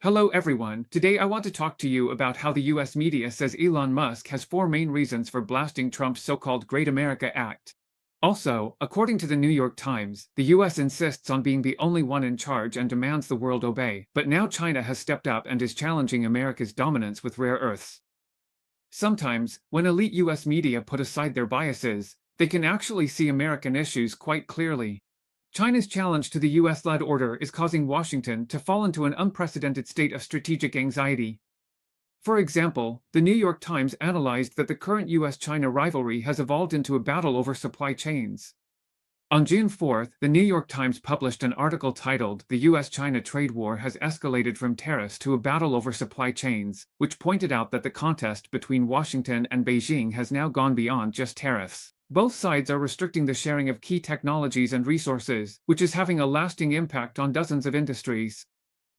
Hello everyone, today I want to talk to you about how the US media says Elon Musk has four main reasons for blasting Trump's so-called Great America Act. Also, according to the New York Times, the US insists on being the only one in charge and demands the world obey, but now China has stepped up and is challenging America's dominance with rare earths. Sometimes, when elite US media put aside their biases, they can actually see American issues quite clearly. China's challenge to the US-led order is causing Washington to fall into an unprecedented state of strategic anxiety. For example, the New York Times analyzed that the current US-China rivalry has evolved into a battle over supply chains. On June 4th, the New York Times published an article titled "The US-China Trade War Has Escalated from Tariffs to a Battle Over Supply Chains," which pointed out that the contest between Washington and Beijing has now gone beyond just tariffs. Both sides are restricting the sharing of key technologies and resources, which is having a lasting impact on dozens of industries.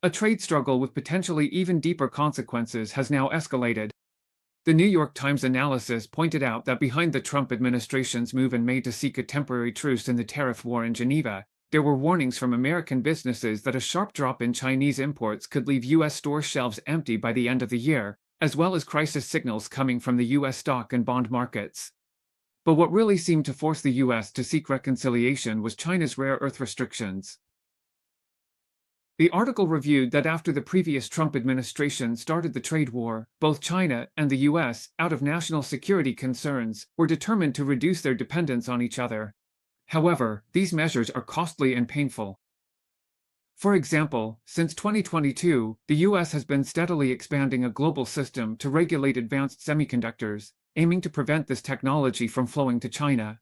A trade struggle with potentially even deeper consequences has now escalated. The New York Times analysis pointed out that behind the Trump administration's move in May to seek a temporary truce in the tariff war in Geneva, there were warnings from American businesses that a sharp drop in Chinese imports could leave U.S. store shelves empty by the end of the year, as well as crisis signals coming from the U.S. stock and bond markets. But what really seemed to force the US to seek reconciliation was China's rare earth restrictions. The article reviewed that after the previous Trump administration started the trade war, both China and the US, out of national security concerns, were determined to reduce their dependence on each other. However, these measures are costly and painful. For example, since 2022, the US has been steadily expanding a global system to regulate advanced semiconductors, aiming to prevent this technology from flowing to China.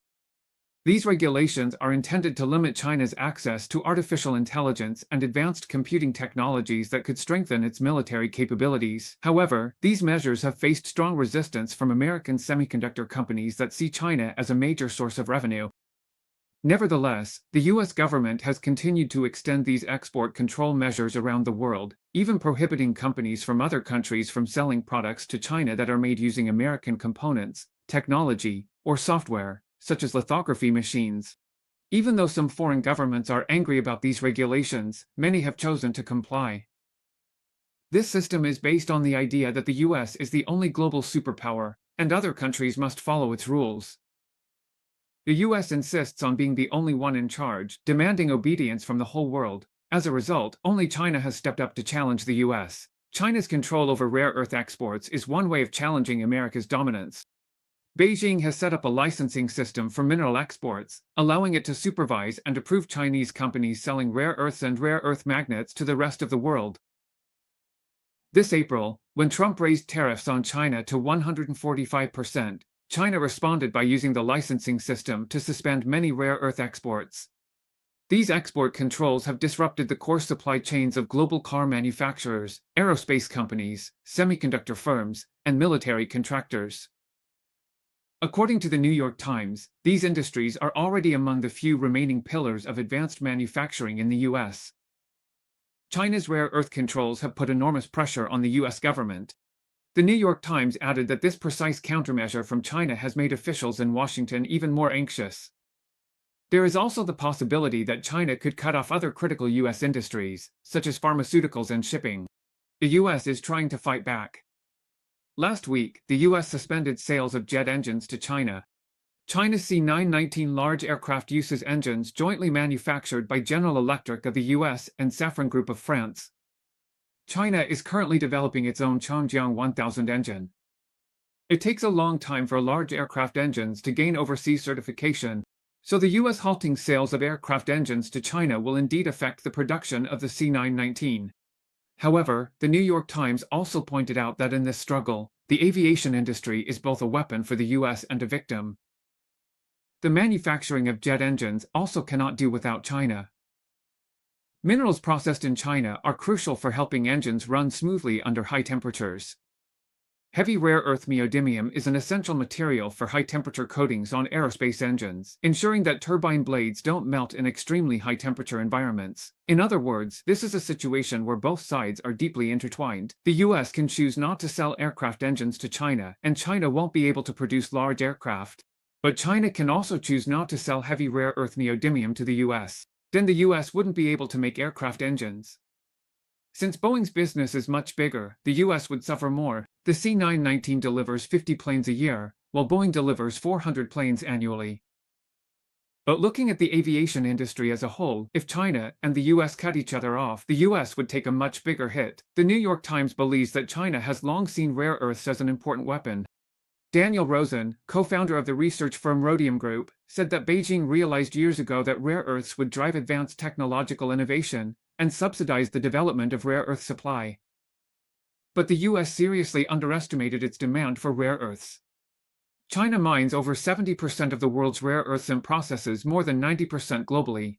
These regulations are intended to limit China's access to artificial intelligence and advanced computing technologies that could strengthen its military capabilities. However, these measures have faced strong resistance from American semiconductor companies that see China as a major source of revenue. Nevertheless, the US government has continued to extend these export control measures around the world, even prohibiting companies from other countries from selling products to China that are made using American components, technology, or software, such as lithography machines. Even though some foreign governments are angry about these regulations, many have chosen to comply. This system is based on the idea that the US is the only global superpower, and other countries must follow its rules. The US insists on being the only one in charge, demanding obedience from the whole world. As a result, only China has stepped up to challenge the US. China's control over rare earth exports is one way of challenging America's dominance. Beijing has set up a licensing system for mineral exports, allowing it to supervise and approve Chinese companies selling rare earths and rare earth magnets to the rest of the world. This April, when Trump raised tariffs on China to 145%, China responded by using the licensing system to suspend many rare earth exports. These export controls have disrupted the core supply chains of global car manufacturers, aerospace companies, semiconductor firms, and military contractors. According to the New York Times, these industries are already among the few remaining pillars of advanced manufacturing in the US. China's rare earth controls have put enormous pressure on the US government. The New York Times added that this precise countermeasure from China has made officials in Washington even more anxious. There is also the possibility that China could cut off other critical US industries, such as pharmaceuticals and shipping. The US is trying to fight back. Last week, the US suspended sales of jet engines to China. China's C919 large aircraft uses engines jointly manufactured by General Electric of the US and Safran Group of France. China is currently developing its own Changjiang 1000 engine. It takes a long time for large aircraft engines to gain overseas certification, so the US halting sales of aircraft engines to China will indeed affect the production of the C919. However, the New York Times also pointed out that in this struggle, the aviation industry is both a weapon for the US and a victim. The manufacturing of jet engines also cannot do without China. Minerals processed in China are crucial for helping engines run smoothly under high temperatures. Heavy rare earth neodymium is an essential material for high-temperature coatings on aerospace engines, ensuring that turbine blades don't melt in extremely high-temperature environments. In other words, this is a situation where both sides are deeply intertwined. The US can choose not to sell aircraft engines to China, and China won't be able to produce large aircraft. But China can also choose not to sell heavy rare earth neodymium to the US. Then the US wouldn't be able to make aircraft engines. Since Boeing's business is much bigger, the US would suffer more. The C919 delivers 50 planes a year, while Boeing delivers 400 planes annually. But looking at the aviation industry as a whole, if China and the US cut each other off, the US would take a much bigger hit. The New York Times believes that China has long seen rare earths as an important weapon. Daniel Rosen, co-founder of the research firm Rhodium Group, said that Beijing realized years ago that rare earths would drive advanced technological innovation and subsidize the development of rare earth supply. But the US seriously underestimated its demand for rare earths. China mines over 70% of the world's rare earths and processes more than 90% globally.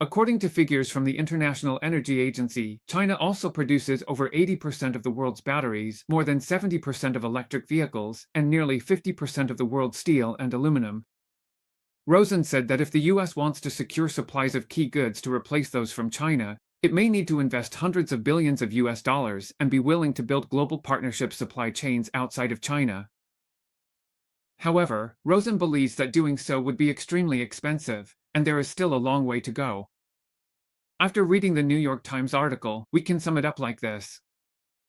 According to figures from the International Energy Agency, China also produces over 80% of the world's batteries, more than 70% of electric vehicles, and nearly 50% of the world's steel and aluminum. Rosen said that if the US wants to secure supplies of key goods to replace those from China, it may need to invest hundreds of billions of US dollars and be willing to build global partnership supply chains outside of China. However, Rosen believes that doing so would be extremely expensive, and there is still a long way to go. After reading the New York Times article, we can sum it up like this.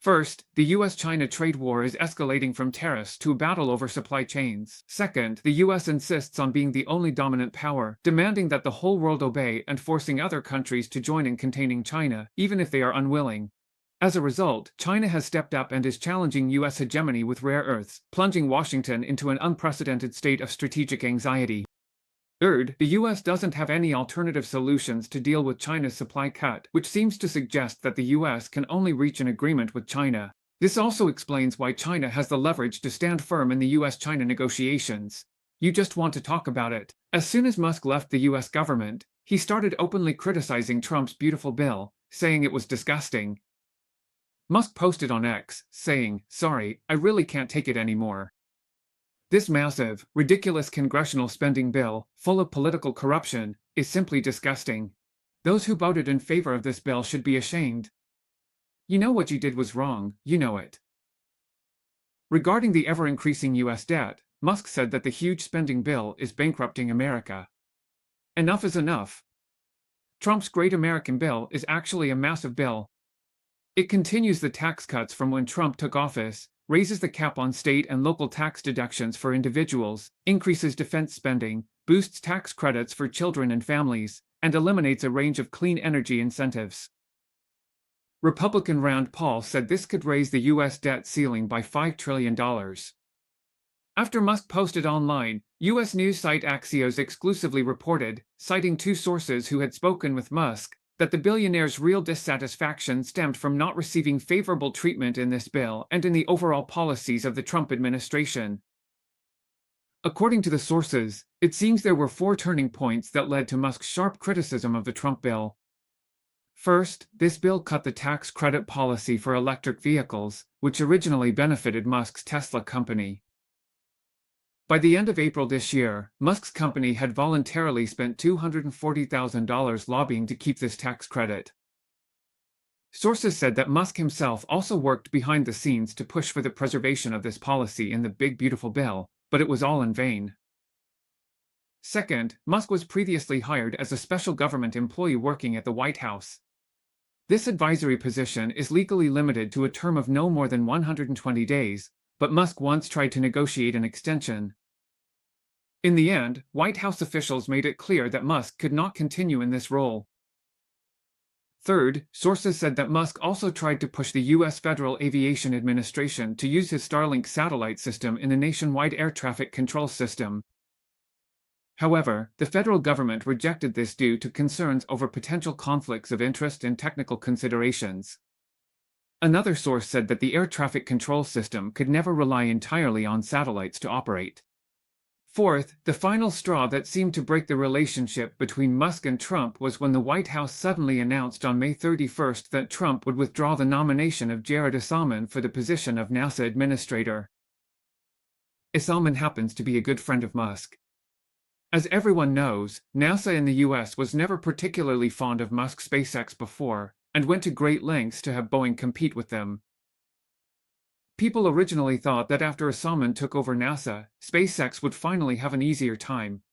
First, the US-China trade war is escalating from tariffs to a battle over supply chains. Second, the US insists on being the only dominant power, demanding that the whole world obey and forcing other countries to join in containing China, even if they are unwilling. As a result, China has stepped up and is challenging US hegemony with rare earths, plunging Washington into an unprecedented state of strategic anxiety. Third, the US doesn't have any alternative solutions to deal with China's supply cut, which seems to suggest that the US can only reach an agreement with China. This also explains why China has the leverage to stand firm in the US-China negotiations. You just want to talk about it. As soon as Musk left the US government, he started openly criticizing Trump's beautiful bill, saying it was disgusting. Musk posted on X, saying, "Sorry, I really can't take it anymore. This massive, ridiculous congressional spending bill, full of political corruption, is simply disgusting. Those who voted in favor of this bill should be ashamed. You know what you did was wrong, you know it." Regarding the ever-increasing US debt, Musk said that the huge spending bill is bankrupting America. Enough is enough. Trump's Great American Bill is actually a massive bill. It continues the tax cuts from when Trump took office, raises the cap on state and local tax deductions for individuals, increases defense spending, boosts tax credits for children and families, and eliminates a range of clean energy incentives. Republican Rand Paul said this could raise the US debt ceiling by $5 trillion. After Musk posted online, US news site Axios exclusively reported, citing two sources who had spoken with Musk, that the billionaire's real dissatisfaction stemmed from not receiving favorable treatment in this bill and in the overall policies of the Trump administration. According to the sources, it seems there were four turning points that led to Musk's sharp criticism of the Trump bill. First, this bill cut the tax credit policy for electric vehicles, which originally benefited Musk's Tesla company. By the end of April this year, Musk's company had voluntarily spent $240,000 lobbying to keep this tax credit. Sources said that Musk himself also worked behind the scenes to push for the preservation of this policy in the Big Beautiful Bill, but it was all in vain. Second, Musk was previously hired as a special government employee working at the White House. This advisory position is legally limited to a term of no more than 120 days, but Musk once tried to negotiate an extension. In the end, White House officials made it clear that Musk could not continue in this role. Third, sources said that Musk also tried to push the U.S. Federal Aviation Administration to use his Starlink satellite system in the nationwide air traffic control system. However, the federal government rejected this due to concerns over potential conflicts of interest and technical considerations. Another source said that the air traffic control system could never rely entirely on satellites to operate. Fourth, the final straw that seemed to break the relationship between Musk and Trump was when the White House suddenly announced on May 31 that Trump would withdraw the nomination of Jared Isaacman for the position of NASA administrator. Isaacman happens to be a good friend of Musk. As everyone knows, NASA in the US was never particularly fond of Musk's SpaceX before, and went to great lengths to have Boeing compete with them. People originally thought that after Isaacman took over NASA, SpaceX would finally have an easier time.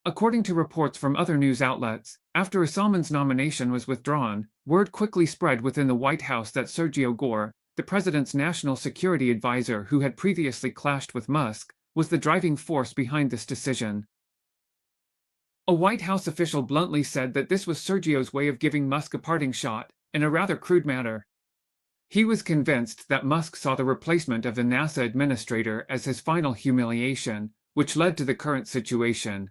According to reports from other news outlets, after Isaacman's nomination was withdrawn, word quickly spread within the White House that Sergio Gore, the president's national security advisor who had previously clashed with Musk, was the driving force behind this decision. A White House official bluntly said that this was Sergio's way of giving Musk a parting shot, in a rather crude manner. He was convinced that Musk saw the replacement of the NASA administrator as his final humiliation, which led to the current situation.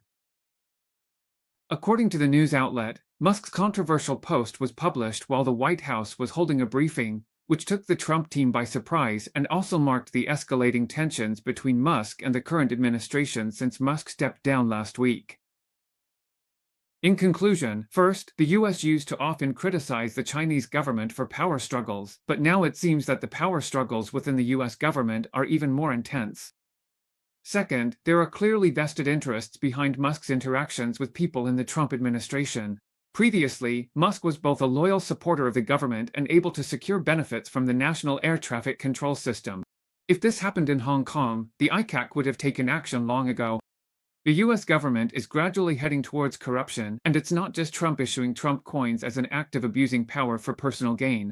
According to the news outlet, Musk's controversial post was published while the White House was holding a briefing, which took the Trump team by surprise and also marked the escalating tensions between Musk and the current administration since Musk stepped down last week. In conclusion, first, the US used to often criticize the Chinese government for power struggles, but now it seems that the power struggles within the US government are even more intense. Second, there are clearly vested interests behind Musk's interactions with people in the Trump administration. Previously, Musk was both a loyal supporter of the government and able to secure benefits from the National Air Traffic Control System. If this happened in Hong Kong, the ICAC would have taken action long ago. The US government is gradually heading towards corruption, and it's not just Trump issuing Trump coins as an act of abusing power for personal gain.